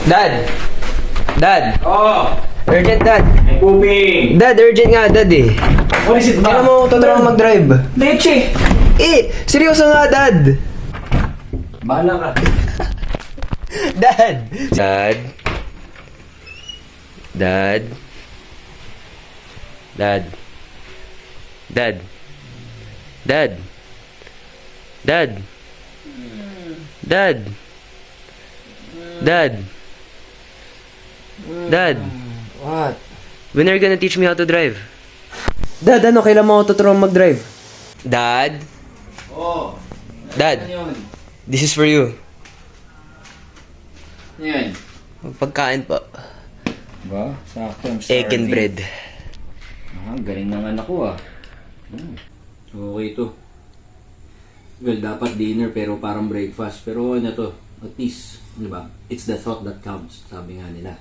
Dad! Dad! Oh! Urgent, Dad! May pooping! Dad, urgent nga, Dad eh. What is it ba? Kailan mo tuturuan mag-drive? Leche! Seryoso nga, Dad! Bahala ka. Dad! Dad? Dad? Dad? Dad? Dad? Dad? Dad? Dad? Dad? What? When are you gonna teach me how to drive? Dad, ano? Kailan mo ako tuturuan mag-drive? Dad? Oh! Dad, Ano yun? this is for you. Yan. Pagkain po. Ba? Sakto. I'm Egg and bread. Galing ng anak ko ah. Okay to. Well, dapat dinner pero parang breakfast. Pero ano to? At least, di ba? It's the thought that counts. Sabi nga nila.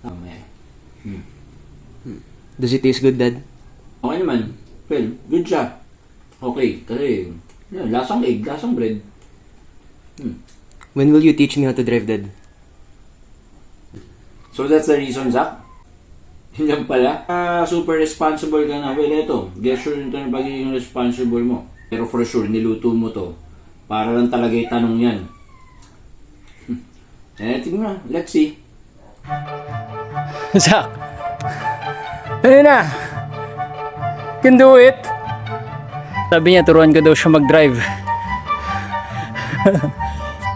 Mamaya. Does it taste good, Dad? Okay naman. Well, good siya. Okay. Kasi, yan, lasang egg, lasang bread. When will you teach me how to drive, Dad? So that's the reason, Zach? Yun lang pala. Super responsible ka na. Well, eto. Get sure nito na pagiging responsible mo. Pero for sure, niluto mo to. Para lang talaga itanong yan. Tingnan na. Let's see. Zach! Ayun na! Can do it! Sabi niya, turuan ko daw siya mag-drive.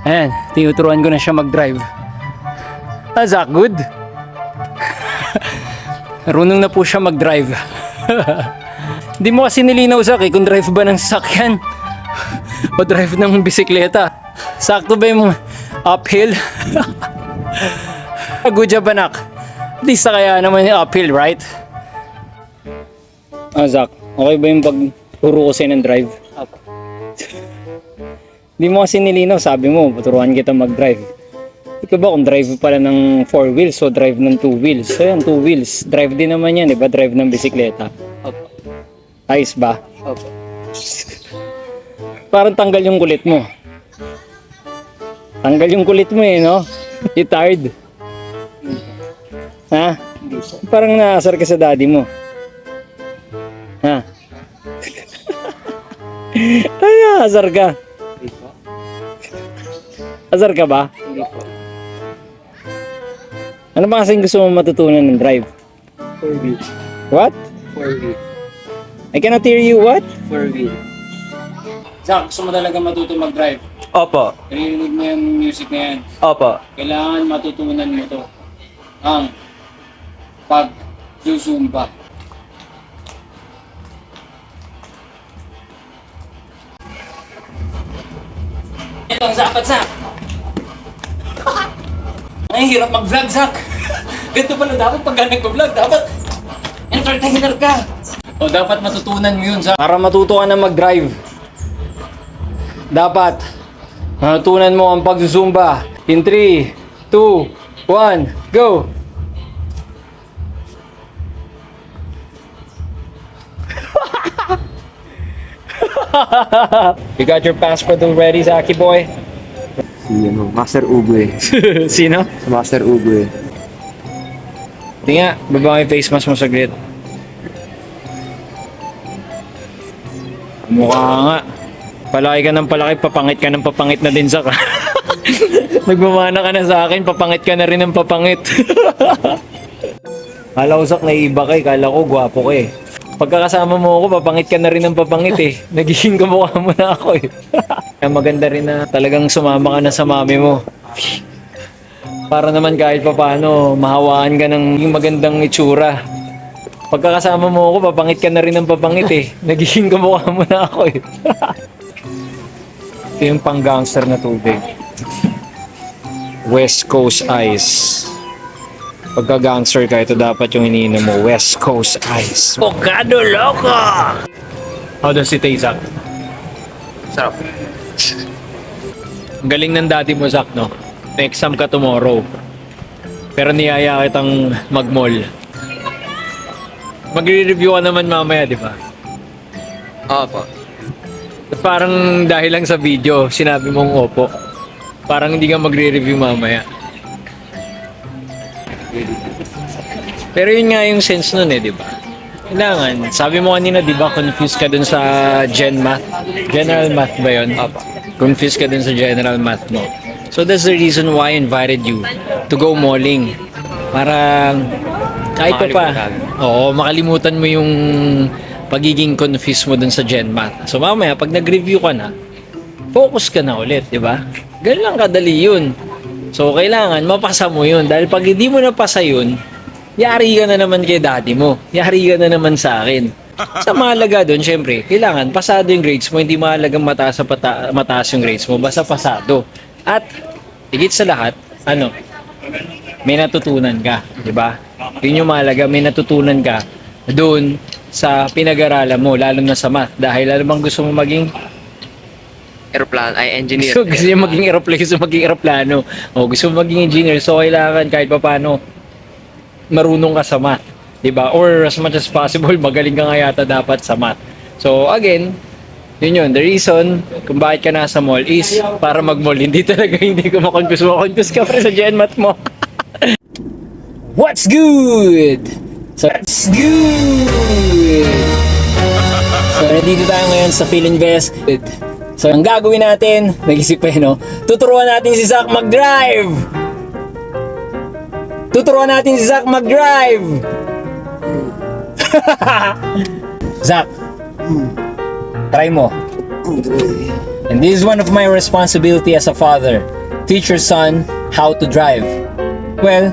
Ayan, tinuturuan ko na siya mag-drive. Zach, good? Marunong na po siya mag-drive. Hindi mo kasi nilinaw, Zach, kung drive ba ng sasakyan o drive ng bisikleta. Sakto ba yung uphill? Good job, anak. At least kaya naman yung uphill, right? Zach, okay ba yung pagturo ko sa'yo ng drive? Hindi mo kasi nilinaw, sabi mo, turuan kita mag-drive. Ikaw ba kung drive pala ng 4 wheels o drive ng 2 wheels? So yan, 2 wheels. Drive din naman yan, di ba? Drive ng bisikleta. Opo. Ayos ba? Opo. Parang tanggal yung kulit mo. Tanggal yung kulit mo eh, no? You tired? Ha? Hindi po. Parang naasar ka sa daddy mo. Ha? Ay, naasar ka. Hindi po. Asar ka ba? Hindi po. Ano ba kasing gusto mo matutunan ng drive? 4 wheels. What? 4 wheels. I cannot hear you, what? 4 wheels. Zach, gusto mo talaga matuto mag-drive? Opo. Narinig mo yung music na yan. Opo. Kailangan matutunan mo to. Ang pag-zumba. Ito ang sapat, Zach. Ay, hirap mag-vlog, Zach. Ganito pala dapat pag nag-vlog. Dapat entertainer ka. O dapat matutunan mo yun, Zach. Para matuto ka na mag-drive, dapat matutunan mo ang pag-zumba. In 3, 2, 1, go! You got your passport already, Zaki boy? Si Master Ugue. Sino? Si Master Ugue. Hindi nga, baba yung face mask mo saglit. Mukha nga. Palaki ka ng palaki, papangit ka ng papangit na din, Zak. Nagmamana ka na sa akin, papangit ka na rin ng papangit. Kala ko, Zak, naiiba ka eh. Kala ko, gwapo ka eh. Pagkakasama mo ako, papangit ka na rin ng papangit eh. Nagiging kamukha mo na ako eh. Kaya maganda rin na talagang sumama ka na sa mami mo. Para naman kahit papaano, mahawaan ka ng yung magandang itsura. Pagkakasama mo ako, papangit ka na rin ng papangit eh. Nagiging kamukha mo na ako eh. Ito yung pang-gangster na tubig. West Coast Ice. Pagka-gangster ka, ito dapat yung iniinom mo. West Coast Ice. Bocado Loco! How does it taste, Zach? Sarap. Ang galing ng dati mo, Zach, no? May exam ka tomorrow. Pero niyaya kitang mag-mall. Magre-review ka naman mamaya, di ba? Opo. Parang dahil lang sa video, sinabi mong opo. Parang hindi ka magre-review mamaya. Pero yun nga yung sense nun eh, di ba? Kailangan, sabi mo kanina, di ba, confused ka dun sa Gen Math? General Math ba yun? Confused ka dun sa General Math mo. So that's the reason why I invited you to go malling. Para kahit pa pa, makalimutan mo yung pagiging confused mo dun sa Gen Math. So mamaya, pag nag-review ka na, focus ka na ulit, di ba? Ganun lang kadali yun. So kailangan mapasa mo yun. Dahil pag hindi mo napasa yun, yari ka na naman kay daddy mo. Yari ka na naman sa akin. Sa mahalaga doon, syempre, kailangan pasado yung grades mo. Hindi mahalagang mataas yung grades mo. Basta pasado. At, higit sa lahat, may natutunan ka. Diba? Yun yung mahalaga. May natutunan ka doon sa pinag-aralan mo. Lalo na sa math. Dahil alam bang gusto mo maging engineer. So, gusto mo maging aeroplane, gusto mo maging aeroplano. O, gusto mo maging engineer. So, kailangan kahit pa paano marunong ka sa math, 'di ba? Or as much as possible, magaling ka nga yata dapat sa math. So again, yun, the reason kung bakit ka nasa mall is para mag-mall. Hindi talaga hindi ko makonfuse ka pa sa Gen Math mo. What's good? So, what's good? So, nandito tayo ngayon sa Philinvest. So, ang gagawin natin, nag-isip pa no? Tuturuan natin si Zach mag-drive! Tuturuan natin si Zach mag-drive! Zach, try mo. And this is one of my responsibility as a father. Teach your son how to drive. Well,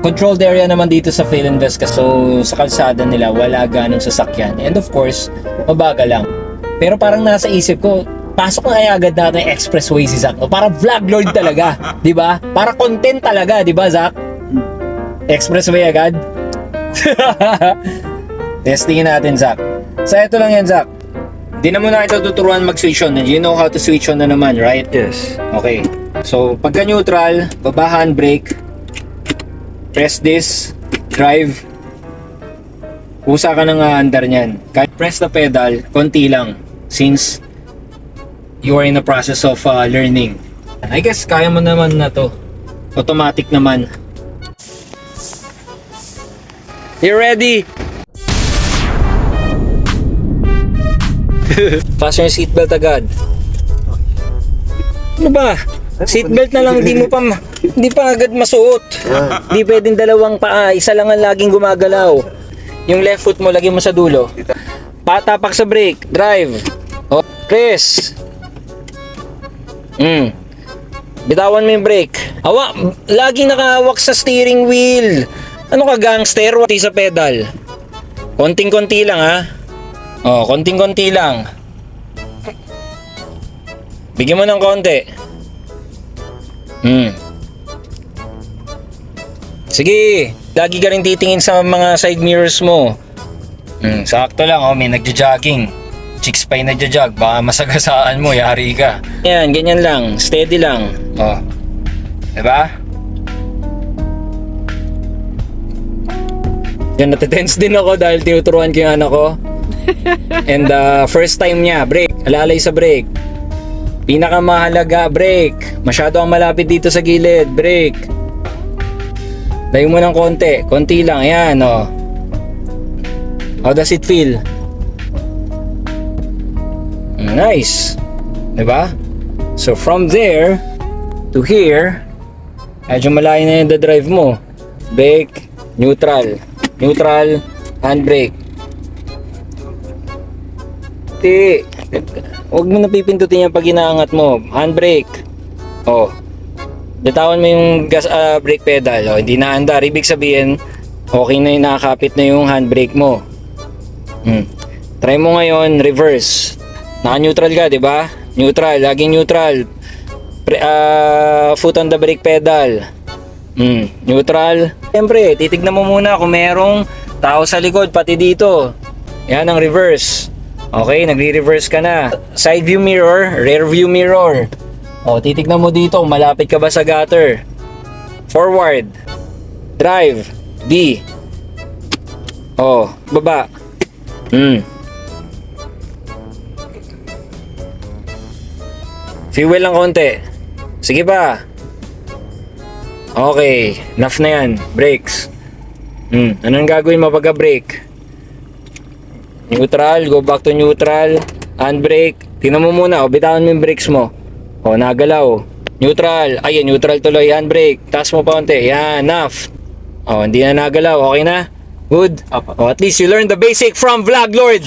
controlled area naman dito sa Philinvest kasi so sa kalsada nila wala ganong sasakyan. And of course, mabagal lang. Pero parang nasa isip ko, pasok na kaya agad natin yung expressway si Zach. No? Para vlog lord talaga, di ba? Para content talaga, di ba Zach? Expressway agad? Testingin natin, Zach. So, ito lang yan, Zach. Di na muna kita tuturuan mag-switch on. You know how to switch on na naman, right? Yes. Okay. So, pagka neutral, baba handbrake, press this, drive, usa ka ng andar niyan. Kahit press the pedal, konti lang. Since you are in the process of learning. I guess, kaya mo naman na to. Automatic naman. You ready? Fasten your seatbelt agad. Ano ba? Seatbelt na lang, hindi pa agad masuot. Hindi pwedeng dalawang paa, isa lang ang laging gumagalaw. Yung left foot mo, lagyan mo sa dulo. Patapak sa brake, drive. Oh, press. Bitawan mo yung brake. Laging nakahawak sa steering wheel. Ano ka gangster? Wati sa pedal. Konting-konti lang ha. Konting-konti lang. Bigyan mo ng konti. Sige, lagi ka rin titingin sa mga side mirrors mo. Sakto lang, may nagja-jogging. Chicks pa'y nagja-jog, baka masagasaan mo, yari ka. Yan, ganyan lang, steady lang. Diba? Yan, natitense din ako dahil tinuturuan ko yung anak ko. And first time niya, brake, alalay sa brake. Pinakamahalaga, brake. Masyado ang malapit dito sa gilid, brake. Layo mo ng konti lang, yan How does it feel? Nice. Diba? So from there to here, medyo malayo na yung drive mo. Brake, neutral, handbrake. Huwag mo napipindutin yan pag inaangat mo. Handbrake. Bitawan mo yung gas, brake pedal. Hindi na andar. Ibig sabihin, okay na yung nakakapit na yung handbrake mo. Try mo ngayon, reverse. Naka-neutral ka, di ba? Neutral, laging neutral. Foot on the brake pedal. Neutral. Siyempre, titignan mo muna kung merong tao sa likod, pati dito. Yan ang reverse. Okay, nagre-reverse ka na. Side view mirror, rear view mirror. Titignan mo dito kung malapit ka ba sa gutter. Forward. Drive. D. Baba. Fuel lang konti. Sige pa. Okay, enough na yan. Brakes. Anong gagawin mo pagka-brake? Neutral, go back to neutral. Handbrake. Tingnan mo muna, bitawan mo yung brakes mo. Nagalaw. Neutral. Ayun, neutral tuloy. Handbrake. Taas mo pa konti. Yan, enough. Hindi na nagalaw. Okay na? Good? At least you learned the basic from Vlog Lord.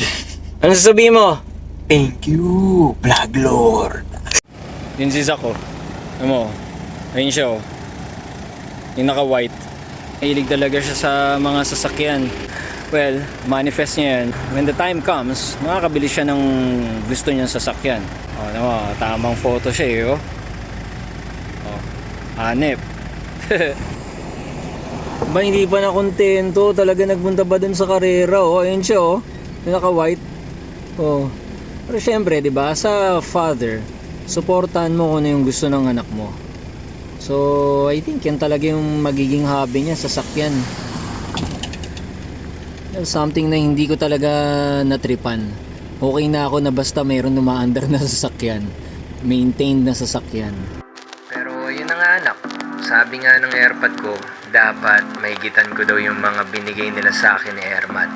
Ano sasabihin mo? Thank you, Vlog Lord. Yun si Zach, Ano mo? Ayun siya, Yung naka-white. Mahilig talaga siya sa mga sasakyan. Well, manifest niya yan. When the time comes, makakabili siya ng gusto niyang sasakyan. Tamang photo siya, hanep. Ba, hindi pa na kontento. Talaga nagpunta ba dun sa karera, Ayun siya, Yung naka-white. Pero syempre, di ba, sa father, supportan mo kung ano yung gusto ng anak mo. So, I think yan talaga yung magiging hobby niya, sasakyan. Something na hindi ko talaga natripan. Okay na ako na basta mayroon umaandar na sasakyan. Maintained na sasakyan. Pero yun na nga anak, sabi nga ng airpad ko, dapat mahigitan ko daw yung mga binigay nila sa akin ni Ermat.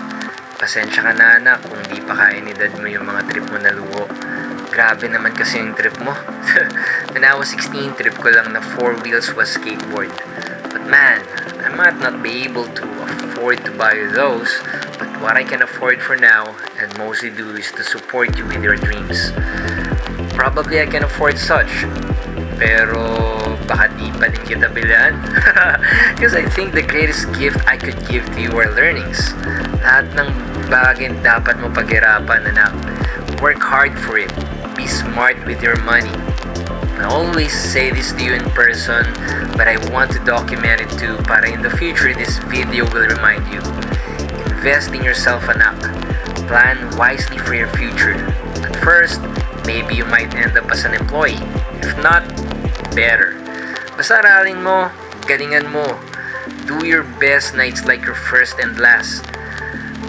Pasensya ka na anak kung di pa kaya ni dad mo yung mga trip mo na luho. Grabe naman kasi yung trip mo. When I was 16, trip ko lang na 4 wheels was skateboard. But man, I might not be able to afford to buy those, but what I can afford for now and mostly do is to support you with your dreams. Probably I can afford such, pero baka di pa din kita bilan. Because I think the greatest gift I could give to you are learnings. Lahat ng bagay dapat mo paghirapan, anak. Work hard for it. Be smart with your money. I always say this to you in person, but I want to document it too para in the future this video will remind you. Invest in yourself, anak. Plan wisely for your future. At first, maybe you might end up as an employee. If not, better. Basta aralin mo, galingan mo. Do your best na it's like your first and last.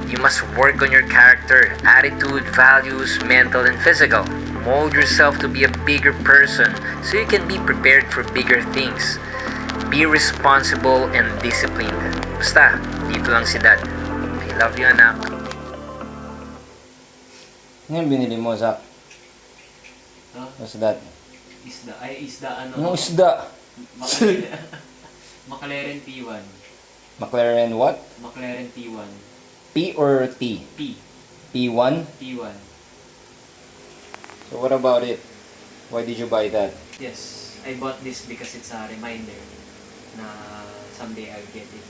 You must work on your character, attitude, values, mental and physical. Mold yourself to be a bigger person so you can be prepared for bigger things. Be responsible and disciplined. Basta, dito lang si Dad. I love you, anak. Ngayon binili mo, Zach? What's that? Isda Anong isda? McLaren P1. McLaren what? McLaren P1. P or T? P. P1? P1. So what about it? Why did you buy that? Yes, I bought this because it's a reminder na someday I'll get it.